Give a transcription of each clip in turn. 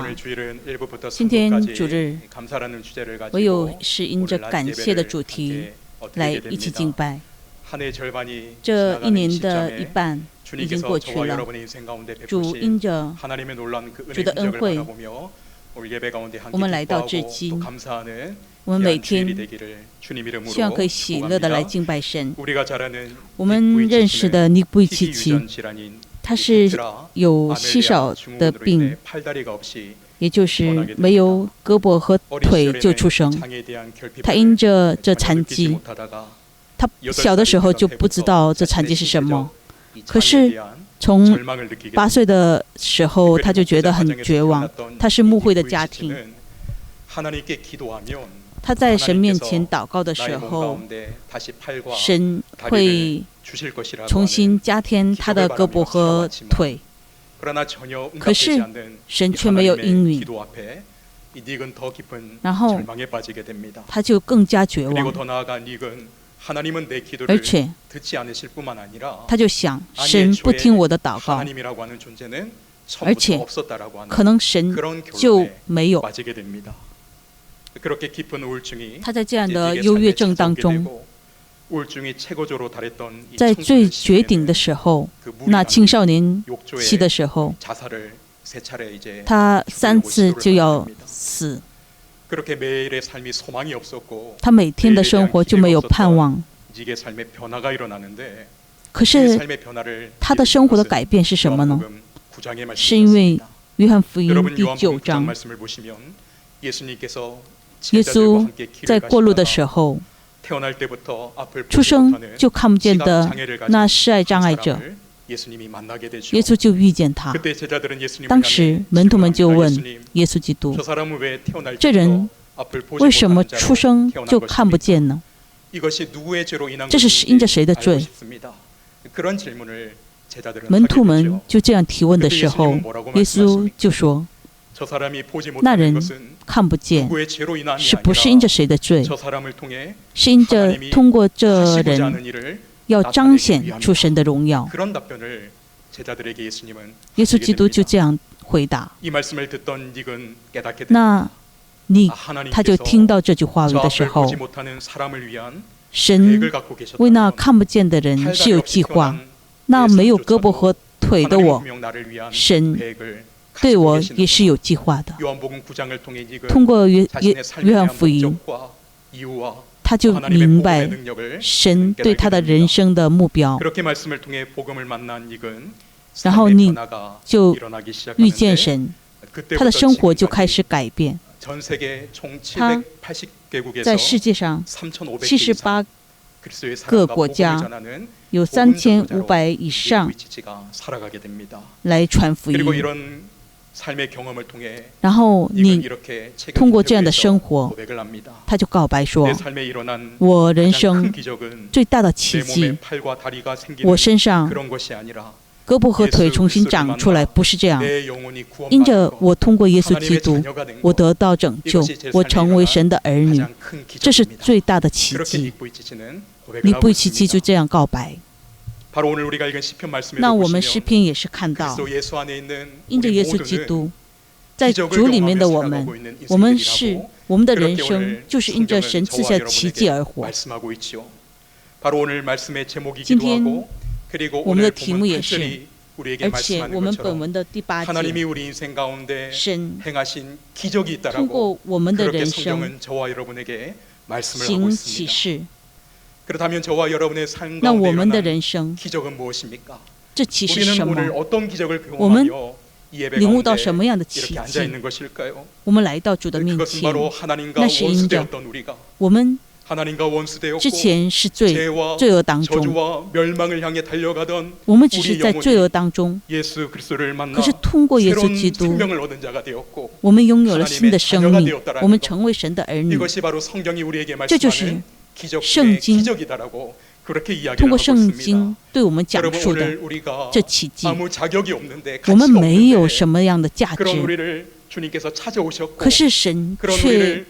法。今天主日，唯有是因着感谢的主题来一起敬拜。这一年的一半已经过去了，主因着主的恩惠，我们来到至今，我们每天希望可以喜乐的来敬拜神。我们认识的尼布伊奇奇，他是有稀少的病，也就是没有胳膊和腿就出生。他因着这残疾，他小的时候就不知道这残疾是什么，可是从8岁的时候他就觉得很绝望。他是牧会的家庭，他在神面前祷告的时候，神会重新加添他的胳膊和腿，可是神却没有应允，然后他就更加绝望，而且他就想，神不听我的祷告，而且可能神就没有。他在这样的优越症当中，在最绝顶的时候，那青少年期的时候，他3次就要死，他每天的生活就没有盼望。可是他的生活的改变是什么呢？是因为约翰福音第9章，耶稣在过路的时候，出生就看不见的那视爱障碍者，耶稣就遇见他。当时门徒们就问耶稣基督，这人为什么出生就看不见呢？这是因着谁的罪？门徒们就这样提问的时候，耶稣就说，那人看不见，是不是因着谁的罪？是因着通过这人要彰显出神的荣耀。耶稣基督就这样回答。那他就听到这句话语的时候，神为那看不见的人是有计划，那没有胳膊和腿的我，神对我也是有计划的。通过约翰福音，他就明白神对他的人生的目标，然后你就遇见神，他的生活就开始改变。他在世界上78个国家有3500以上来传福音，然后你通过这样的生活，他就告白说，我人生最大的奇迹，我身上胳膊和腿重新长出来，不是这样。因着我通过耶稣基督，我得到拯救，我成为神的儿女，这是最大的奇迹。尼布伊奇奇就这样告白。那我们诗篇也是看到，因着耶稣基督，在主里面的我们我们的人生就是因着神赐下奇迹而活。今天我们的题目也是，而且我们本文的第8节，神通过我们的人生行启示。那我们的人生，这启示是什么？我们领悟到什么样的奇迹？我们来到主的面前，那是因着我们之前是罪恶当中，我们只是在罪恶当中，可是通过耶稣基督，我们拥有了新的生命，我们成为神的儿女。这就是圣经通过圣经对我们讲述的这奇迹。我们没有什么样的价值，可是神却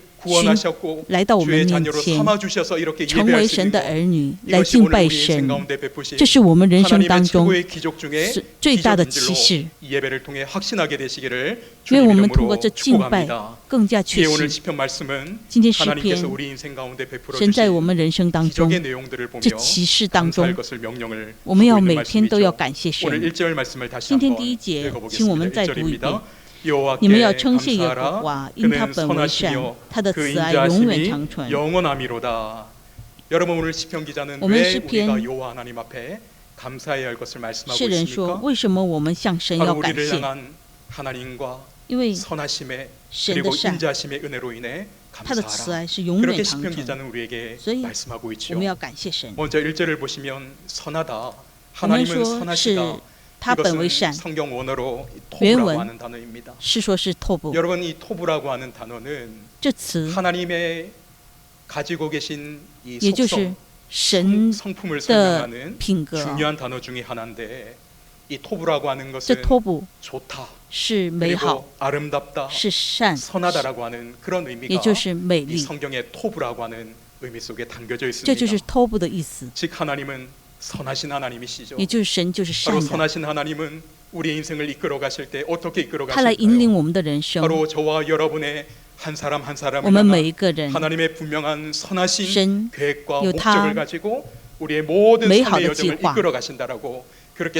来到我们面前，成为神的儿女，来敬拜神。这是我们人生当中最大的启示。因为我们通过这敬拜，更加确信今天诗篇，神在我们人生当中这启示当中，我们要每天都要感谢神。今天第1节，请我们再读一遍。你们要称谢耶和华，因他本为善，他的慈爱永远长存。我们诗篇，诗人说，为什么我们向神要感谢？因为神的善，他的慈爱是永远长存，所以我们要感谢神。我们说是他本为善，原文是说是托布。这词也就是神的品格。这托布是美好，是善，也就是美丽。这就是托布的意思。也就是神就是善的，他来引领我们的人生。我们每一个人，神有他美好的计划，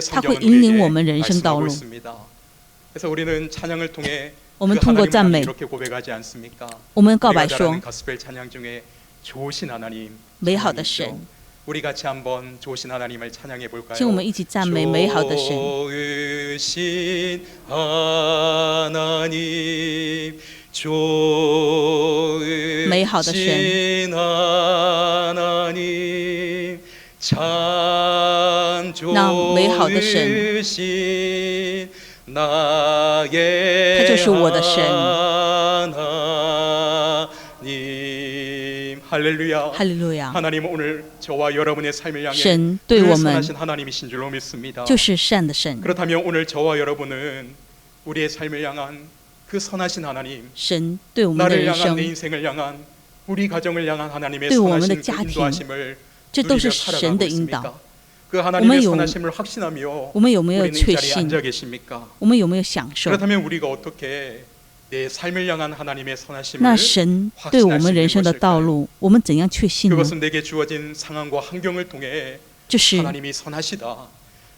他会引领我们人生道路。我们通过赞美，我们告白说，美好的神。请我们一起赞美美好的神。美好的神，那美好的神，他就是我的神。할렐루야. 할렐루야.神对我们就是善的神。 그렇다면 오늘 저와 여러분은 우리의 삶을 향한 그 선하신 하나님, 神对我们的人 나를 향한 내 인생을 향한 우리 가정을 향한 하나님의 对我们的 선하신 家 그 庭， 인도하심을 这都是 누리며 神的 살아가고 引导。 있습니까? 그 하나님의 선하심을 확신하며 我们有没有 우리는 이 确 자리에 信？ 앉아 계십니까? 我们有没有享受？ 그렇다면 우리가 어떻게 내 삶을 향한 하나님의 那 선하심을 神对我们人生的道路，我们怎样确信呢？ 그것은 내게 주어진 상황과 환경을 통해 就是 하나님이 선하시다.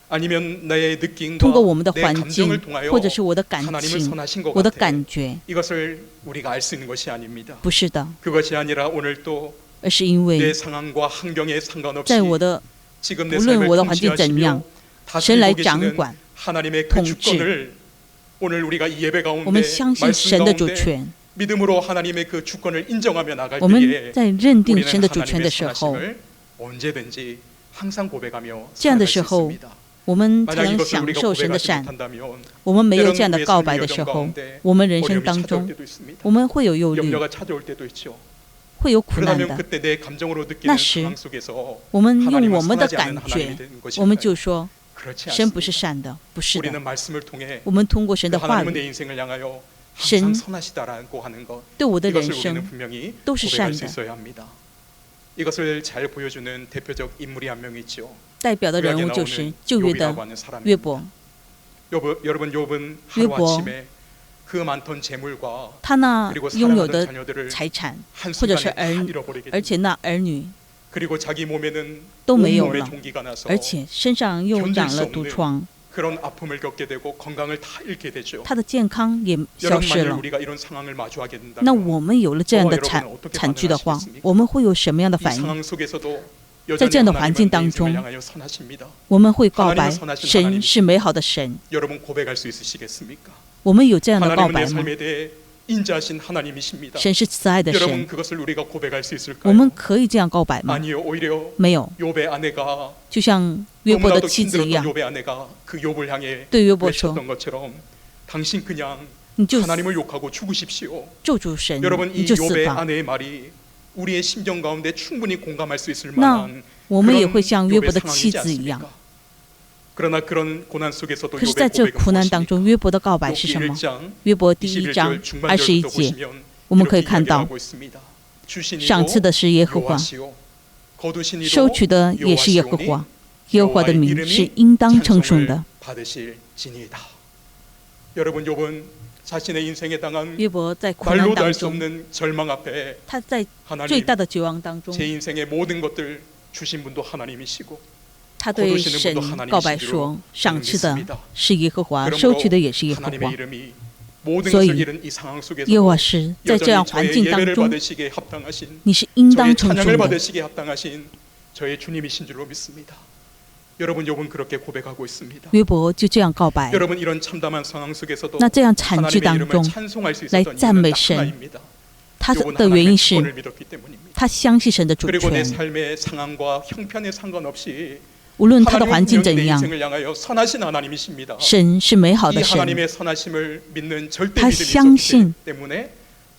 아니면 나의 느낌과 通过我们的 내 环境 감정을 ， 통하여 或者是我的感 하나님을 情、 선하신 것 我的 같아. 感觉， 이것을 우리가 알 수 있는 것이 아닙니다. 不是的， 그것이 아니라 오늘 또 而是因 내 为 상황과 환경에 상관없이 在我的 지금 내 无论 삶을 我的环境怎样， 통치하시며 神来 다스리고 掌 계시는 管， 하나님의 그 统治。 주권을 오늘 우리가 이 예배 我 가운데 们相信 말씀 神的主 가운데 权。 믿음으로 하나님의 그 주권을 인정하며 나갈 我们 때에 在认定 우리는 神的主权 하나님의 的时候， 선하심을 언제든지 항상 고백하며 这样的 살아갈 时 수 候， 있습니다. 我们才 만약 能 이것을 享 우리가 受神的 고백하지 善。 못한다면 我们没有 때로는 这样的 우리의 告 삶의 白的 여정 时候， 가운데 我们人生 어려움이 当 찾아올 中 때도 있습니다. 我们会有忧虑， 염려가 찾아올 때도 있죠. 会有苦难 그러면 的。 그때 내 감정으로 느끼는 那时 상황 속에서 我们用 하나님은 我们的 선하지 感 않은 觉 하나님이 되는 ，我们 것일까요? 就说 그렇지 神不是 않습니다. 善的，不是的。 우리는 말씀을 통해 我们通过神 그 的话 하나님은 语， 내 인생을 향하여 항상 神 선하시다라고 하는 것 对我的人 이것을 生 우리는 분명히 都是 고백할 善 수 的。 있어야 합니다. 이것을 잘 보여주는 대표적 인물이 한 명 있죠. 代表的人物就是旧约的 욥이라고 하는 사람입니다. 约伯。 여러분 욥은约伯 하루아침에 그 많던 재물과 他那 그리고 拥有 사랑하던 的 자녀들을 财产， 한순간에 或者是 다 儿， 잃어버리게 而且 됩니다. 那儿女 그리고 자기 몸에는 都没有 온몸에 了， 종기가 나서 而且身上又 견딜 长 수 了毒 없는 疮， 그런 아픔을 겪게 되고 건강을 다 잃게 되죠. 他的健康也消 여러분 失 만약 了。 우리가 이런 상황을 마주하게 那 된다면 我们有了这样的惨剧的话，我们会有什么样的 이 反应？ 상황 속에서도 在 여전히 这样的环境 하나님은 내 当中， 인생을 향하여 선하십니다. 我们会告白 하나님은 선하신 神 하나님 是美好的神。 여러분 고백할 수 있으시겠습니까? 我们有这样的告 하나님은 白 내 吗？ 삶에 대해 인자하신 하나님이십니다. 神是慈爱的 여러분 神， 그것을 우리가 고백할 수 我 있을까요? 们可以这样告白吗？ 아니요, 오히려 没有， 욥의 아내가 就像约伯的 너무나도 妻子一 힘들었던 样， 욥의 아내가 그 욥을 향해 对约伯说 외쳤던 것처럼 당신 그냥 你就 하나님을 욕하고 죽으십시오. 咒诅神， 여러분 你 이 就死 욥의 吧。 아내의 말이 우리의 심정 가운데 충분히 공감할 수 있을 那 만한 我们也 그런 会像约伯 욥의 的妻 상황이지 子一样。 않습니까? 그러나 그런 고난 속에서도 可是，在 욥의 这 고백은 苦难当 무엇입니까? 中，约伯的告白是 욥기 什么？ 1장 约伯第1章 21절 중반절부터 21节， 보시면 我们可以看到，赏赐的是耶和华，收取的也是耶和华，耶和华的名是应当称颂的。约伯在苦难当中，他在最大的绝望当中，他对神告白说：赏赐的是耶和华，收取的也是耶和华。所以耶和华是在这样环境当中，你是应当称颂的。约伯就这样告白。那这样惨剧当中来赞美神，他的原因是他相信神的主权，无论他的环境怎样，神是美好的神，他相信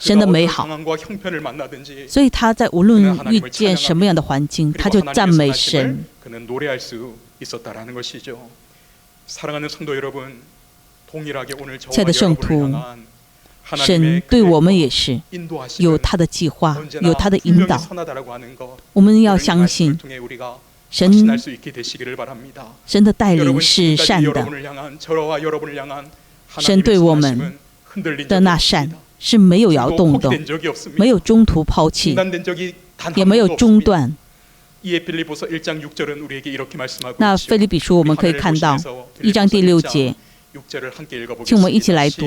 神的美好，所以他在无论遇见什么样的环境，他就赞美神。亲爱的圣徒，神对我们也是有他的计划，有他的引导。我们要相信神的带领是善的，神对我们的那善是没有摇动的，没有中途抛弃，也没有中断。那腓立比书我们可以看到1章第6节，请我们一起来读。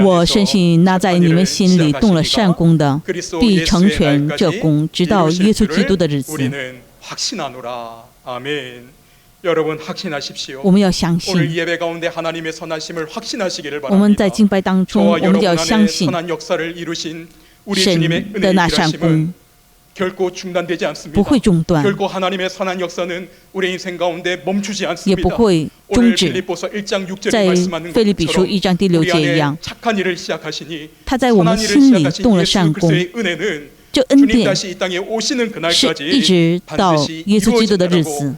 我深信那在你们心里动了善功的，必成全这功，直到耶稣基督的日子。我们要相信，我们在敬拜当中，我们就要相信神的那善功不会中断，也不会终止。在腓立比书1章第6节一样，他在我们心里动了善功，这恩典是一直到耶稣基督的日子。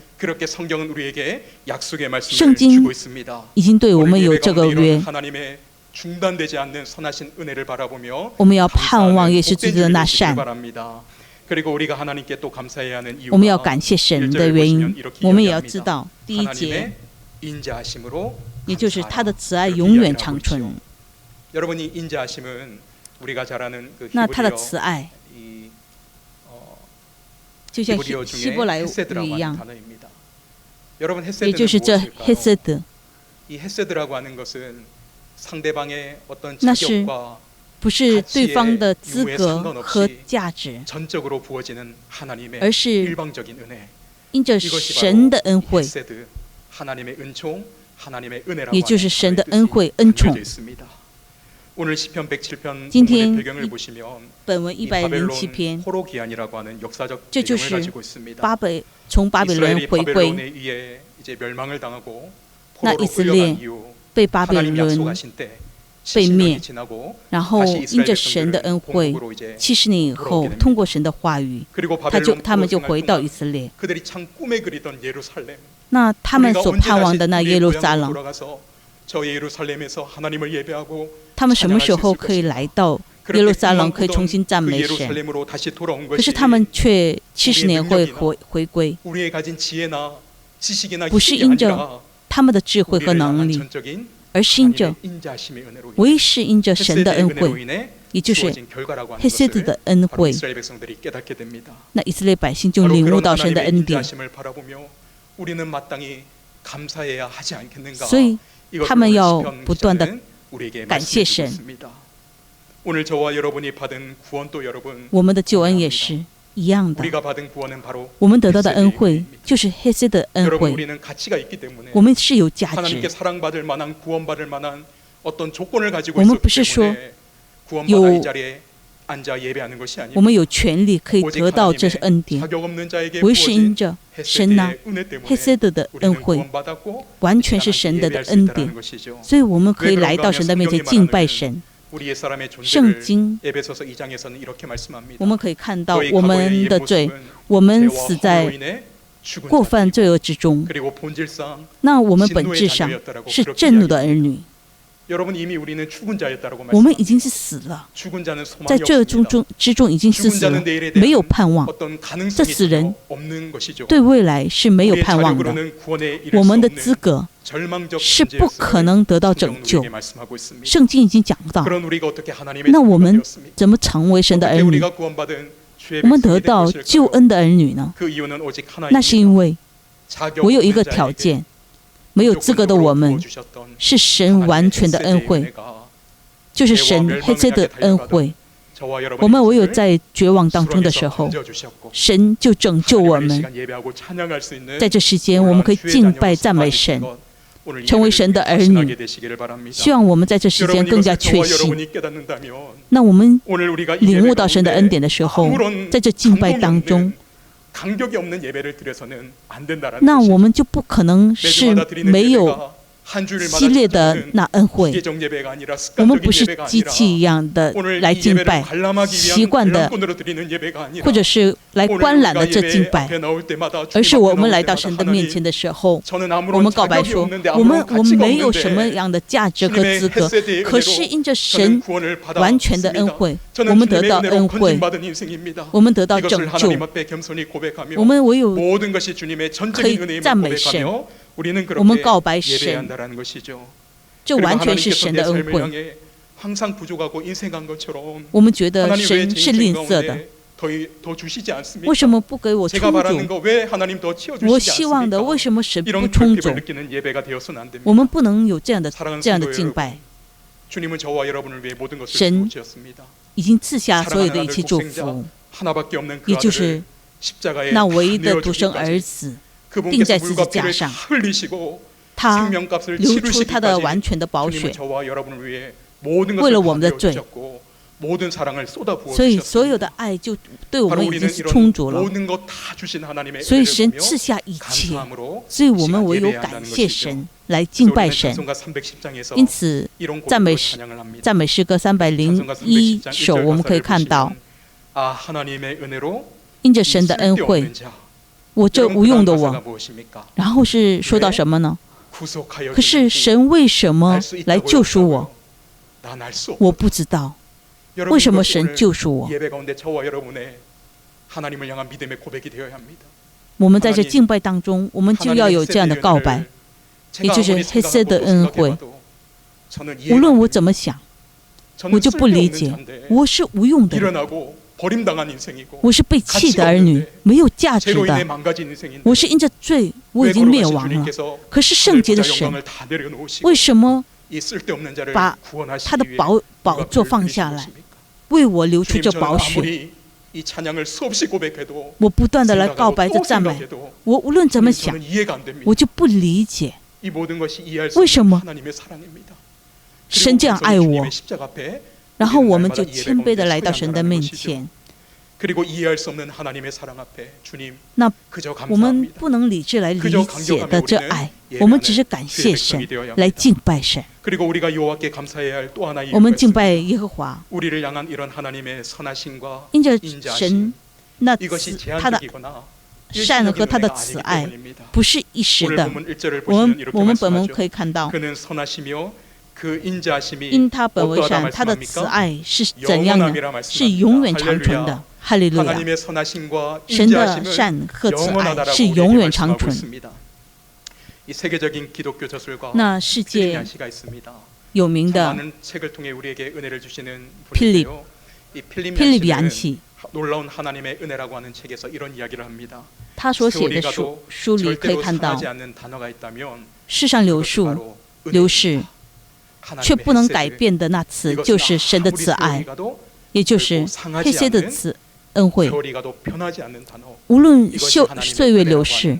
圣经已经对我们有这个约，我们要盼望耶稣基督的那善。我们要感谢神的原因，我们也要知道第1节，也就是他的慈爱永远长存。那他的慈爱就像希伯来语一样，也就是这헤세드，那是不是对方的资格和价值，而是因着神的恩惠，也就是神的恩惠恩宠。今天本文107篇，这就是从巴比伦回归，那以色列被巴比伦被灭，然后因着神的恩惠，70年以后，通过神的话语，他们就回到以色列。那他们所盼望的那耶路撒冷，他们什么时候可以来到耶路撒冷，可以重新赞美神？可是他们却70年会回归，不是因着他们的智慧和能力，而是因着唯是因着神的恩惠，也就是헤세드的恩惠，那以色列百姓就领悟到神的恩典，所以他们要不断的感谢神。我们的救恩也是一样的，我们得到的恩惠就是헤세드的恩惠，我们是有价值。我们不是说我们有权利可以得到这恩典，唯是因着神那헤세드的恩惠，完全是神的恩典，所以我们可以来到神的面前敬拜神。圣经我们可以看到我们的罪，我们死在过犯罪恶之中，那我们本质上是震怒的儿女。我们已经是死了，在这之中已经是死了，没有盼望。这死人对未来是没有盼望的，我们的资格是不可能得到拯救。圣经已经讲到，那我们怎么成为神的儿女？我们得到救恩的儿女呢？那是因为我有一个条件，没有资格的我们是神完全的恩惠，就是神黑色的恩惠。我们唯有在绝望当中的时候，神就拯救我们。在这时间，我们可以敬拜赞美神，成为神的儿女。希望我们在这时间更加确信。那我们领悟到神的恩典的时候，在这敬拜当中，那我们就不可能是没有激烈的那恩惠。我们不是机器一样的来敬拜，习惯的，或者是来观览的这敬拜，而是我们来到神的面前的时候，我们告白说，我们没有什么样的价值和资格，可是因着神完全的恩惠，我们得到恩惠，我们得到拯救，我们唯有可以赞美神，我们告白神，这完全是神的恩惠。我们觉得神是吝啬的，为什么不给我充足？我希望的为什么神不充足？我们不能有这样的敬拜。神已经赐下所有的一切祝福，也就是那唯一的独生儿子钉在十字架上，他流出他的完全的宝血，为了我们的罪，所以所有的爱就对我们已经是充足了。所以神赐下一切，所以我们唯有感谢神，来敬拜神。因此赞美诗歌301首，我们可以看到，因着神的恩惠，我这无用的我，然后是说到什么呢？可是神为什么来救赎我？我不知道为什么神救赎我。我们在这敬拜当中，我们就要有这样的告白，也就是黑色的恩惠。无论我怎么想，我就不理解，我是无用的人，我是被弃的儿女，没有价值的。我是因着罪，我已经灭亡了。可是圣洁的神为什么把他的宝座放下来，为我流出这宝血？我不断的来告白着赞美，我无论怎么想，我就不理解为什么神这样爱我。然后我们就谦卑的来到神的面前。那我们不能理智来理解的这爱，我们只是感谢神，来敬拜神。我们敬拜耶和华，因着神那他的善和他的慈爱不是一时的。我们本文可以看到，因他本为善，他的慈爱是怎样呢？是永远长存的。哈利路亚！神的善和慈爱是永远长存。那世界有名的필립 야니 씨，他所写的书里可以看到，世上流逝却不能改变的那词，就是神的慈爱，也就是黑色的恩惠。无论岁月流逝，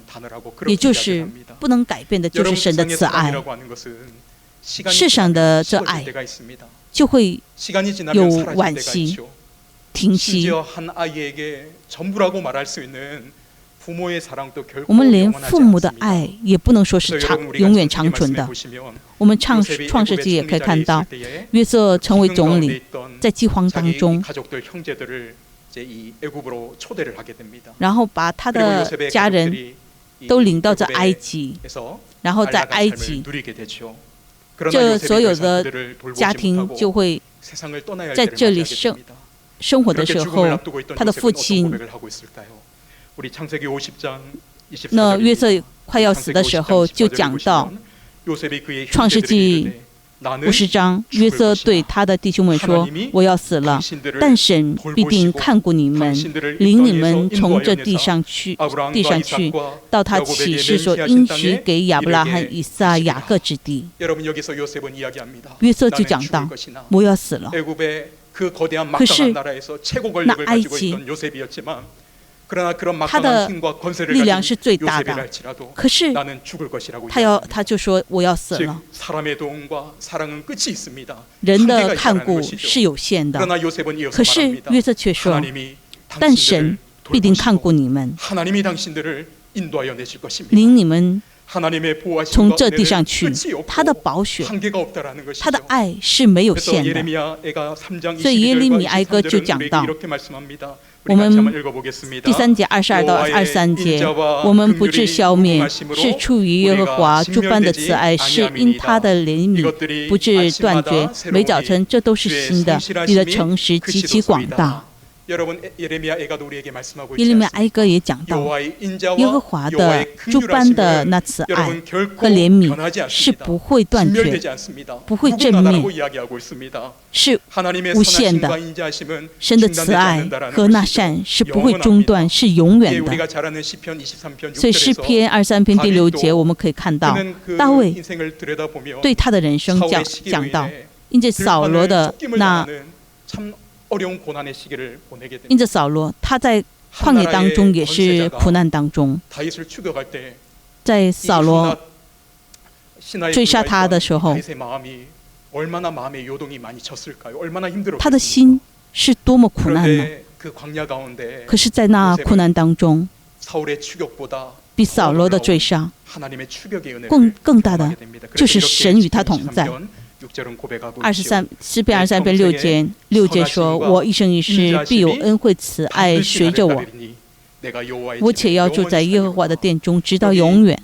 也就是不能改变的，就是神的慈爱。世上的这爱就会有惋惜、停息。我们连父母的爱也不能说是永远长存的。我们创世纪也可以看到，约瑟成为总理，在饥荒当中，然后把他的家人都领到这埃及，然后在埃及这所有的家庭就会在这里生活的时候，他的父亲，那约瑟快要死的时候，就讲到创世纪50章，约瑟对他的弟兄们说：“我要死了，但神必定看顾你们，领你们从这地上去，到他启示所应许给亚伯拉罕、以撒、雅各之地。”约瑟就讲到：“我要死了。”可是那埃及他的力量是最大的，可是他就说我要死了。人的看顾是有限的，可是约瑟却说，但神必定看顾你们，领你们从这地上去。他的宝血，他的爱是没有限的。所以耶利米哀歌就讲到，我们第3节22到23节，我们不致消灭，是出于耶和华诸般的慈爱，是因他的怜悯不致断绝。每早晨这都是新的，你的诚实极其广大。耶利米哀歌也讲到，耶和华的诸般的那慈爱和怜悯是不会断绝，不会正面，是无限的。神的慈爱和那善是不会中断，是永远的。所以诗篇23篇第6节我们可以看到，大卫对他的人生讲到，因着扫罗的他在旷野当中也是苦难当中。在扫罗追杀他的时候，他的心是多么苦难呢？可是在那苦难当中，比扫罗的追杀更大的就是神与他同在。诗篇23篇6节说，我一生一世必有恩惠慈爱随着我，我且要住在耶和华的殿中直到永远。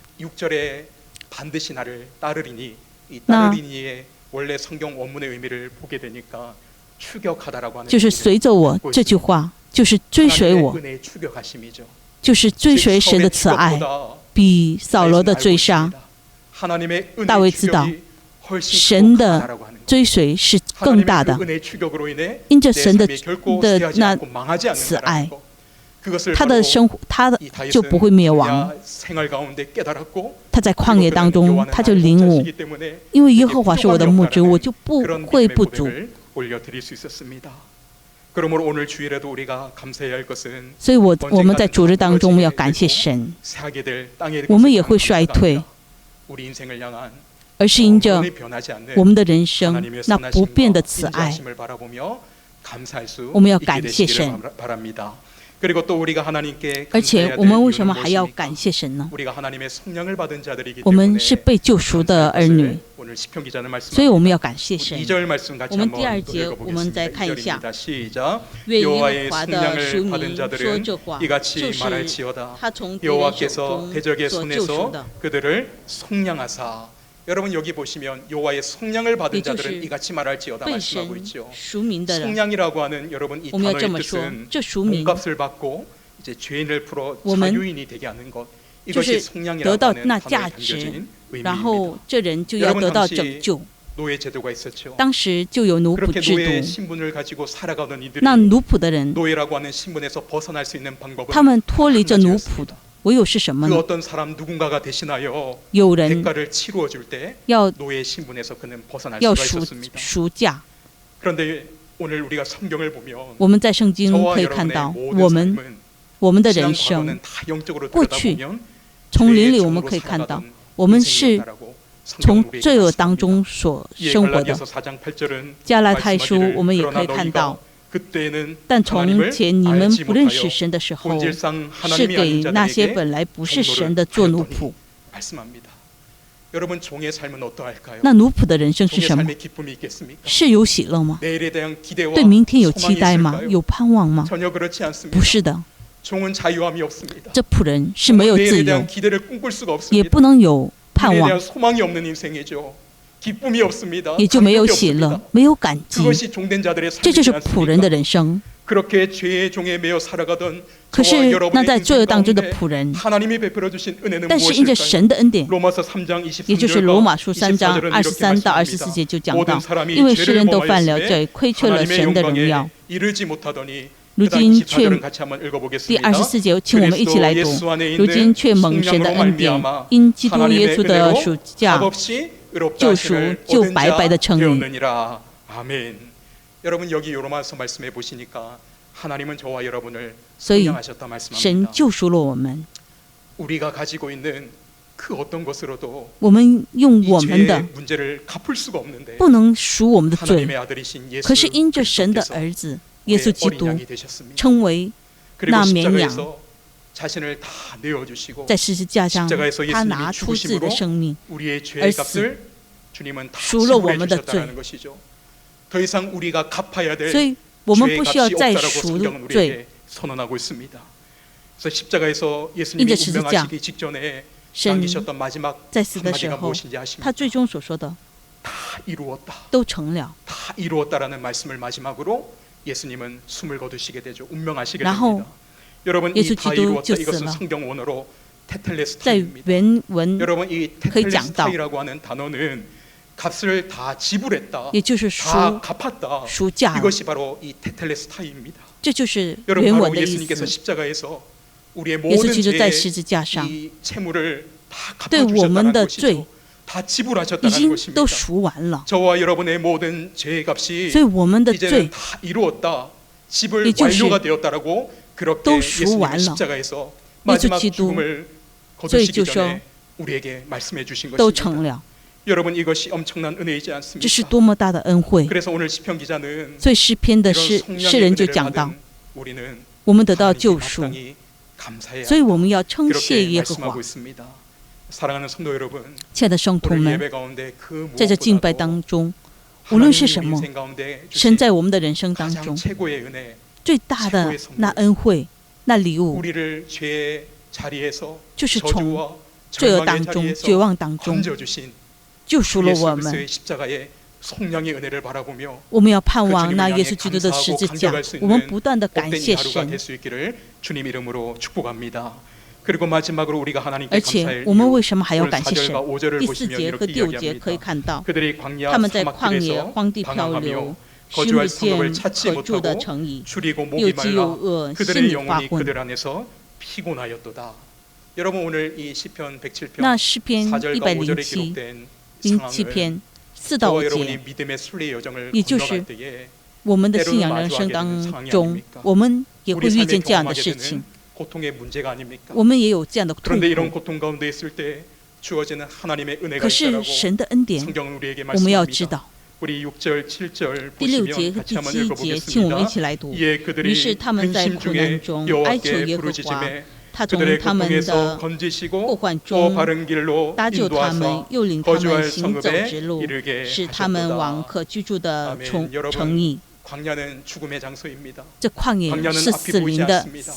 那就是随着我这句话，就是追随我，就是追随神的慈爱，比扫罗的追杀。大卫知道神的追随是更大的，因着神的那慈爱，他的生活他就不会灭亡。他在旷野当中，他就领悟，因为耶和华是我的牧者，我就不会不足。所以我们在主日当中，我们要感谢神。我们也会衰退，而是因着我们的人生那不变的慈爱，我们要感谢神。而且我们为什么还要感谢神呢？我们是被救赎的儿女，所以我们要感谢神。我们第2节我们再看一下，愿耶和华的赎民说这话，就是他从敌人手中所救赎的。 여러분 여기 보시면 여호와의 성량을 받은 자들은 이같이 말할지어다 말씀하고 있죠. 성량이라고 하는 여러분 이 단어의 뜻은 몸값을 받고 이제 죄인을 풀어 자유인이 되게 하는 것. 이것이 성량이라고 하는 단어의 담겨진 의미입니다. 여러분 당시 노예 제도가 있었죠. 그렇게 노예의 신분을 가지고 살아가던 이들이 노예라고 하는 신분에서 벗어날 수 있는 방법은 한 가지였습니다. 唯有是什么呢？有人要赎价。我们在圣经可以看到，我们的人生过去从灵里我们可以看到，我们是从罪恶当中所生活的。加拉太书我们也可以看到。 但从前你们不认识神的时候，是给那些本来不是神的做奴仆。那奴仆的人生是什么？是有喜乐吗？对明天有期待吗？有盼望吗？不是的。这仆人是没有自由，也不能有盼望。也就没有喜乐，没有感激。这就是仆人的人生。可是那在罪恶当中的仆人，但是因着神的恩典，也就是罗马书3章23到24节就讲到，因为世人都犯了罪，亏缺了神的荣耀。如今却第24节，请我们一起来读。如今却蒙神的恩典，因基督耶稣的赎价救赎，就白白的称义。 여러분 여기 로마서 말씀해 보시니까 하나님은 저와 여러분을 所以 성령하셨다 神 말씀합니다. 救赎了我们， 우리가 가지고 있는 그 어떤 것으로도 我们用我 이 们的 죄의 문제를 갚을 수가 없는데 不能赎我们的罪， 하나님의 아들이신 예수 可是因着神的 그리스도께서 儿子耶稣 우리의 基 어린 督 양이 되셨습니다. 称为 그리고 那绵羊， 십자가에서 자신을 다 내어주시고 在十字架上 십자가에서 他 예수님이 拿出自己的 죽으심으로 生命， 우리의 죄의 얼스 값을 주님은 다 赎了我 지불해 们的 주셨다는 것이죠. 더 이상 우리가 갚아야 될 所以我们 죄의 不需要 값이 再 없다라고 赎 성경은 罪。 우리에게 선언하고 있습니다. 그래서 십자가에서 예수님이 因着十字架， 운명하시기 직전에 神 남기셨던 마지막 在死的时 한마디가 候， 무엇인지 他 아십니까? 最终所说的 다 이루었다. 都成了。 다 이루었다라는 말씀을 마지막으로 예수님은 숨을 거두시게 되죠. 운명하시게 然后 됩니다. 여러분 예수 이 다基督 이루었다 就死 이것은 了。 성경 원어로 在 테텔레스타입니다. 原文 여러분 이 可以讲到， 테텔레스타이라고 하는 단어는 값을 다 지불했다, 也就是다 赎 갚았다. 赎价了， 이것이 바로 이 테텔레스타입니다. 这就是原 여러분 文 바로 的意 예수님께서 思。 십자가에서 우리의 耶稣 모든 基督在 죄의 十字架上 이 채무를 다 对我们 갚아주셨다는 的 것이죠. 罪 다 已 지불하셨다는 经 것입니다. 都赎完了， 저와 여러분의 모든 죄의 값이 所以我们的 이제는 罪 다 이루었다, 집을 也就是 완료가 되었다라고 그렇게 都赎完 예수님이 了。 십자가에서 마지막 예수 기도 죽음을 所以 거두시기 就说 전에 우리에게 말씀해 주신 都 것입니다. 成了， 여러분 이것이 엄청난 은혜이지 这是 않습니까? 多么大的恩惠！ 그래서 오늘 시편 기자는 所以诗篇的 이런 诗 성령의 人就 은혜를 讲到， 받은 우리는 我们得到 하나님께 救赎， 마땅히 감사해야 所以我们要称谢 그렇게 耶和华 말씀하고 。 있습니다. 사랑하는 성도 여러분, 亲爱的圣徒 오늘 们， 예배 가운데 그 在这敬拜 무엇보다도 当中，无论是 하나님이 什 우리 么， 인생 가운데 神 주신 在我们的人生当 가장 中 최고의 은혜, 最大的那恩惠、那礼物， 우리를 죄의 자리에서 就是从 저주와 罪恶 절망의 当中、绝 자리에서 望当中 건져주신 救赎了 예수 我们。 그리스도의 십자가의 성령의 은혜를 바라보며 我们要盼望那耶稣基督的十字架，我们不断的感 복된 谢 하루가 神， 될 수 있기를 주님 이름으로 축복합니다. 그리고 마지막으로 우리가 하나님께 而且 감사할 我们 이유 为什么还要 오늘 感谢神？ 4절과 5절을 第4 보시면 节和 이렇게 第5节可以 이야기합니다. 看到， 그들이 광야 他们在旷野、 사막길에서 荒地漂 방황하며 流，寻不 거주할 见 성읍을 찾지 可住的 못하고 城邑， 줄이고 又 목이 饥又 말라 饿，心 그들의 里发 영혼이 昏。 그들 안에서 피곤하였도다. 여러분 오늘 이 시편 107편 那诗篇 4절과 5절에 107 기록된 07 상황을 篇4到 저와 5 여러분이 节， 믿음의 순례 여정을 也就是 건너갈 때에 我们的信仰人生当中，我们也会 우리 遇 삶에 见这样的 경험하게 事情， 되는 고통의 문제가 아닙니까? 我们也有这样的痛 그런데 이런 苦。 고통 가운데 있을 때 주어지는 하나님의 은혜가 可是 있다라고 神的恩典， 성경은 우리에게 我们要知 말씀합니다. 道。 우리 6절, 7절 第6节 보시면 和 같이 第 한번 7节，请我们一 읽어보겠습니다. 起来读。 이에 于 그들이 是他们在 근심 苦难 중에 中哀求 여호와께 耶和华， 부르짖음에 他从 그들의 他们 고통에서 的祸 건지시고 患 또 中 바른 길로 搭救他们， 인도하사 又领他们 거주할 行走 성읍에 之路， 이르게 使他们往 하셨도다. 可居住的 아멘. 城 여러분 邑。 광야는 죽음의 장소입니다. 这旷野 광야는 是 앞이 死 보이지 灵的， 않습니다.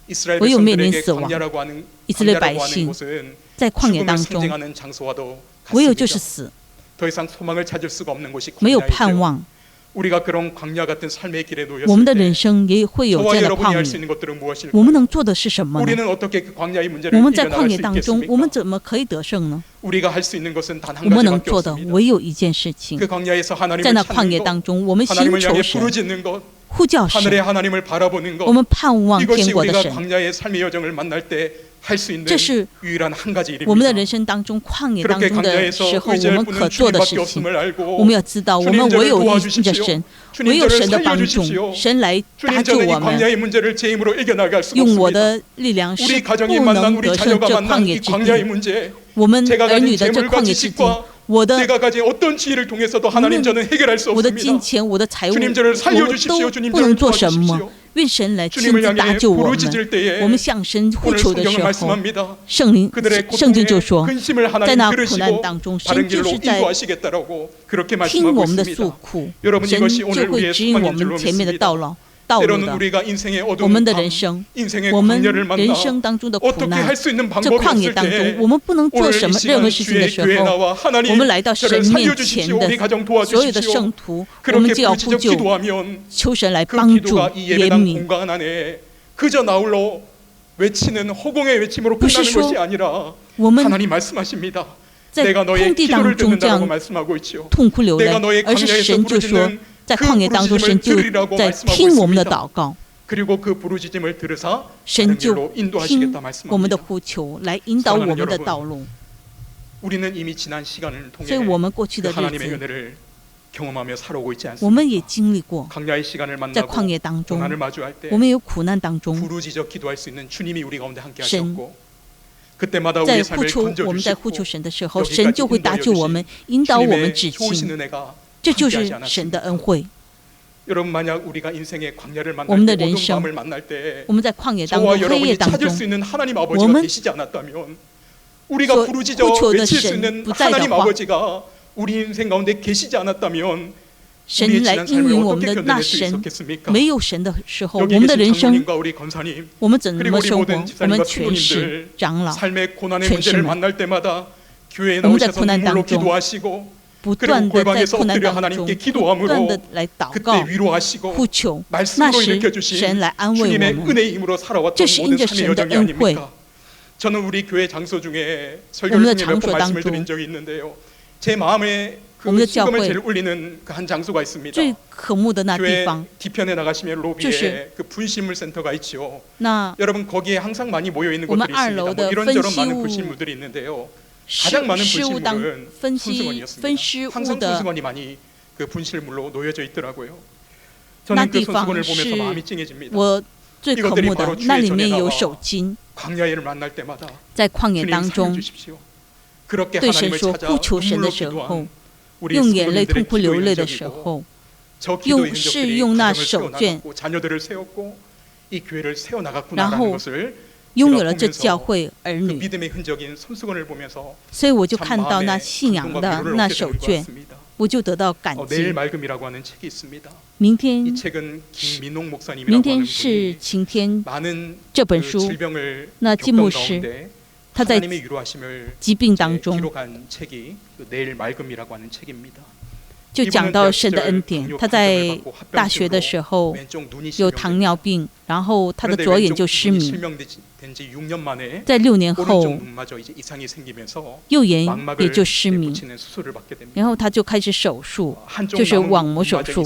이스라엘 唯有面临 백성들에게 死亡。 광야라고 하는 以色列百 광야라고 하는 姓 곳은 在旷野 죽음을 当中， 상징하는 장소와도 唯有就是 같습니다. 死， 더 이상 소망을 찾을 수가 없는 곳이 没有盼 광야이죠. 望。 우리가 그런 광야 같은 삶의 길에 我们的 놓였을 人 때 生也会有 저와 这样的 여러분이 旷 할 수 野， 있는 것들은 我 무엇일까요? 们能做的是什么呢？ 우리는 어떻게 그 광야의 我 문제를 们在旷 이겨나갈 野 수 当中，我们 있겠습니까? 怎么可以得胜呢？ 우리가 할 수 있는 것은 단 한 我们能 가지밖에 做的 없습니다. 唯有一件事情， 그 광야에서 在 하나님을 那旷野 찾는 当 것, 中，我们寻 하나님을 求 향해 神， 부르짖는 것, 呼叫神， 하늘의 하나님을 바라보는 我 것, 们盼望天 이것이 国的 우리가 神。 광야의 삶의 여정을 만날 때 할 수 있는 这是 유일한 한 가지 我们的 일입니다. 人生当中旷野当 그렇게 中的 광야에서 时候，我 의지할 们可 분은 做的 주님밖에 事情， 없음을 알고 我们要知道，我们 주님 唯 저를 有依着 도와주십시오. 神， 주님 唯有 저를 神的帮助， 살려주십시오. 神来搭 주님 救 저는 이 我们。 광야의 문제를 제 힘으로 이겨나갈 수가 用我 없습니다. 的力量是 우리 不 가정이 만난 能 우리 得胜 자녀가 这旷 만난 野 이 之 광야의 地。 문제, 我们 제가 儿 가진 女的这 재물과 旷野之地， 지식과 我的 내가 가진 어떤 지혜를 통해서도 하나님 저는 해결할 수 我的 없습니다. 金钱、我的财物， 주님 저를 我 살려주십시오. 都 주님 不能 저를 做什么 도와주십시오. 。愿神来亲 주님을 自搭 향해 救我们。 부르짖을 때에 我们向神呼 오늘 求的时 성경은 候， 말씀합니다. 圣灵 그들의 圣经就 고통에 说， 근심을 在 하나님 那苦难 들으시고 当中， 바른 神就 길로 是在 인도하시겠다라고 그렇게 听 말씀하고 我们的诉 있습니다. 苦， 여러분 神 이것이 就 오늘 会 우리의 指引我 소망인 줄로 们前面的道 믿습니다. 路。道路的，我们的人生，我们人生当中的苦难，这旷野当中，我们不能做什么任何事情的时候，我们来到神面前的所有的圣徒，我们就要呼救，求神来帮助怜悯。不是说我们在空地当中这样痛哭流泪，而是神就说，在旷野当中，神就在听我们的祷告，神就听我们的呼求，来引导我们的道路。所以我们过去的日子，我们也经历过，在旷野当中，我们有苦难当中，神我们在呼求神的时候，神就会搭救我们，引导我们至亲，这就是神的恩惠。我们的人生，我们在旷野当中、黑夜当中，我们所呼求的神不在的话，神来应允我们的那神没有神的时候，我们的人生，我们怎么生活？我们全是长老，全是们。我们在苦难当中，不断的在苦难当中，不断的来祷告、呼求，那时神来安慰我们，这是因着神的恩惠。我们的场所当中，我们的教会最渴慕的那地方，就是那我们2楼的分尸物当分尸物的那地方是我最渴慕的，那里面有手巾。在旷野当中，对神说呼求神的时候，用眼泪痛哭流泪的时候，用那手绢，然后拥有了这教会儿女，所以我就看到那信仰的那手绢，我就得到感激。明天是晴天这本书，那金牧师他在疾病当中就讲到神的恩典。他在大学的时候有糖尿病，然后他的左眼就失明，在6年后右眼也就失明，然后他就开始手术，就是网膜手术。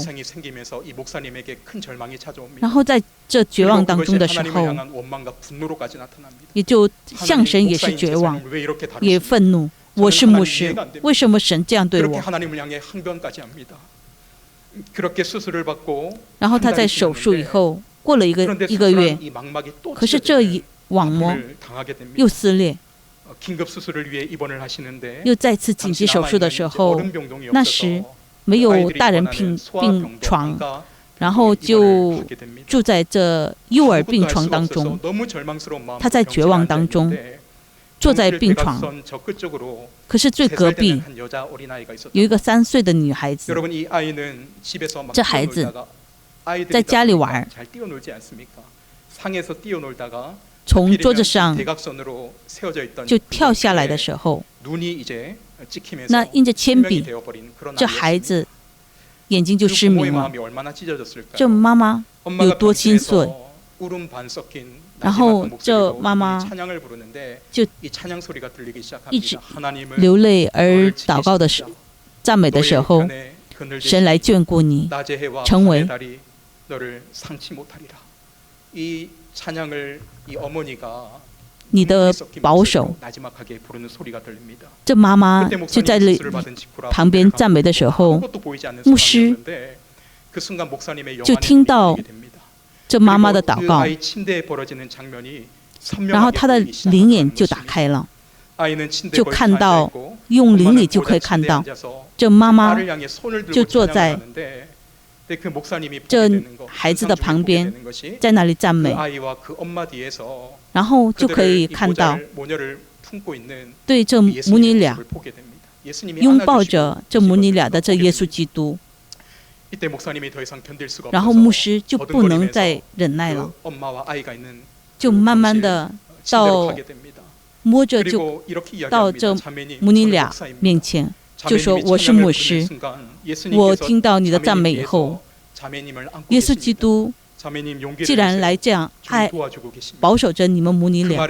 然后在这绝望当中的时候，也就向神也是绝望，也愤怒。我是牧师，为什么神这样对我？然后他在手术以后过了一个月，可是这一网膜又撕裂，又再次紧急手术的时候，那时没有大人病床，然后就住在这幼儿病床当中。他在绝望当中坐在病床，可是最隔壁有一个3岁的女孩子，这孩子在家里玩，从桌子上就跳下来的时候，那印着铅笔，这孩子眼睛就失明了。这妈妈有多心碎？然后这妈妈就一直流泪而祷告的时候，赞美的时候，神来眷顾你，成为你的保守。这妈妈就在旁边赞美的时候，牧师就听到这妈妈的祷告，然后他的灵眼就打开了，就看到用灵里就可以看到这妈妈就坐在这孩子的旁边，在那里赞美，然后就可以看到对这母女俩拥抱着这母女俩的这耶稣基督。然后牧师就不能再忍耐了，就慢慢的摸着就到这母女俩面前，就说我是牧师，我听到你的赞美以后，耶稣基督既然来这样爱保守着你们母女俩，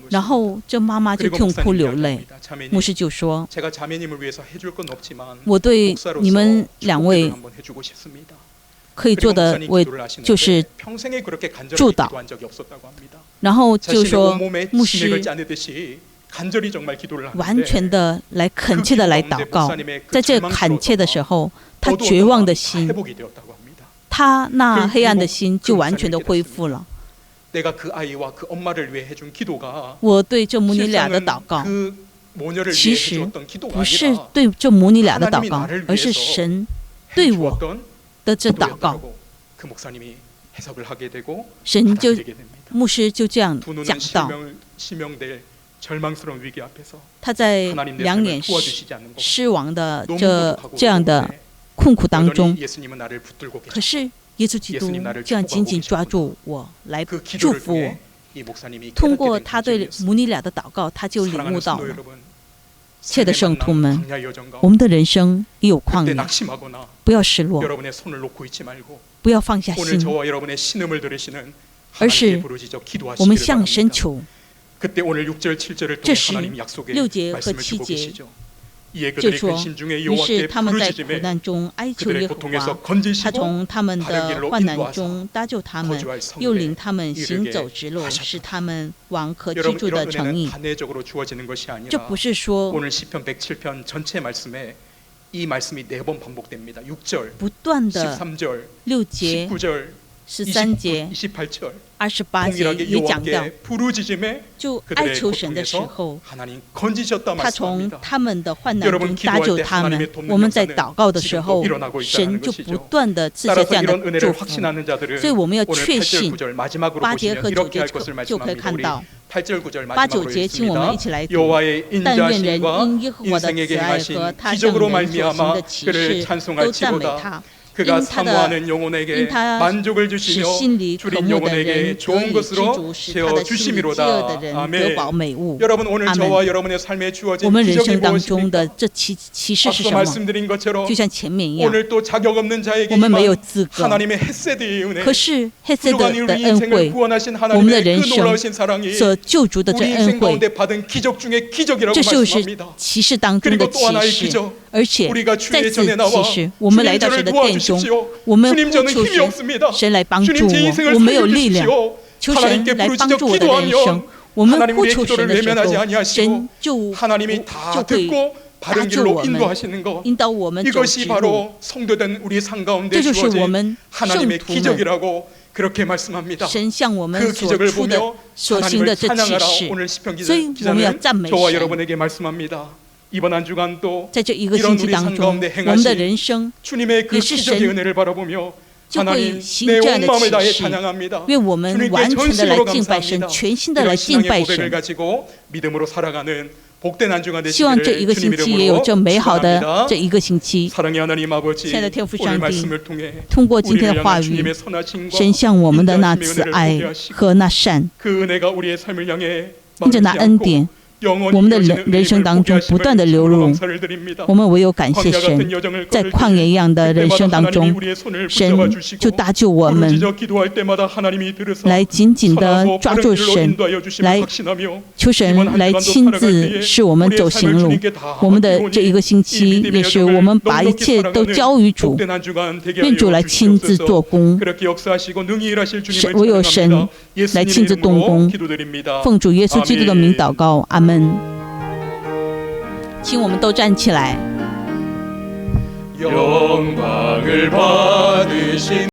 然后这妈妈就痛哭流泪。牧师就说，我对你们两位可以做的我就是祝祷，然后就说牧师完全的来恳切的来祷告，在这恳切的时候，他绝望的心，他那黑暗的心就完全的恢复了。我对这母女俩的祷告，其实不是对这母女俩的祷告，而是神对我的这祷告。神就牧师就这样讲到，他在两眼失亡的这样的困苦当中，可是耶稣基督这样紧紧抓住我来祝福我。通过他对母女俩的祷告，他就领悟到了，亲爱的圣徒们，我们的人生也有旷野，不要失落，不要放下心，而是我们向神求。这时6节和7节就说，于是他们在苦难中哀求耶和华，他从他们的患难中搭救他们，又领他们行走直路，使他们往可居住的城邑。这不是说不断的6节、13节、28节也讲到，就哀求神的时候，他从他们的患难中搭救他们。我们在祷告的时候，神就不断的赐下这样的祝福。所以我们要确信8节和9节就可以看到。8、9节，请我们一起来读。但愿人因耶和华的慈爱和他向人所行的奇事都赞美他。因他使心里渴慕的人得以知足，使他的心里饥饿的人得饱美物。阿们。我们人生当中的这启示是什么？就像前面一样，我们没有资格，可是黑色的恩惠，我们的人生所救赎的这恩惠，这就是启示当中的启示。而且在此启示，我们来到神的殿中，我们呼求神来帮助我，我没有力量，求神来帮助我的人生。我们呼求神的时候，神就会搭救我们，引导我们走直路。这就是我们圣徒们神向我们所出的所行的这启示，所以我们要赞美神。在这一个星期当中，我们的人生也是神就会行这样的启示，愿我们完全的来敬拜神，全心的来敬拜神。希望这一个星期也有这美好的这一个星期。亲爱的天父上帝，通过今天的话语，神向我们的那慈爱和那善，因着那恩典，我们的人生当中不断的流入，我们唯有感谢神。在旷野一样的人生当中，神就搭救我们，来紧紧的抓住神，来求神来亲自使我们走行路。我们的这一个星期也是我们把一切都交于主，愿主来亲自做工，唯有神来亲自动工。奉主耶稣基督的名祷告，阿们。请我们都站起来。 영광을 받으신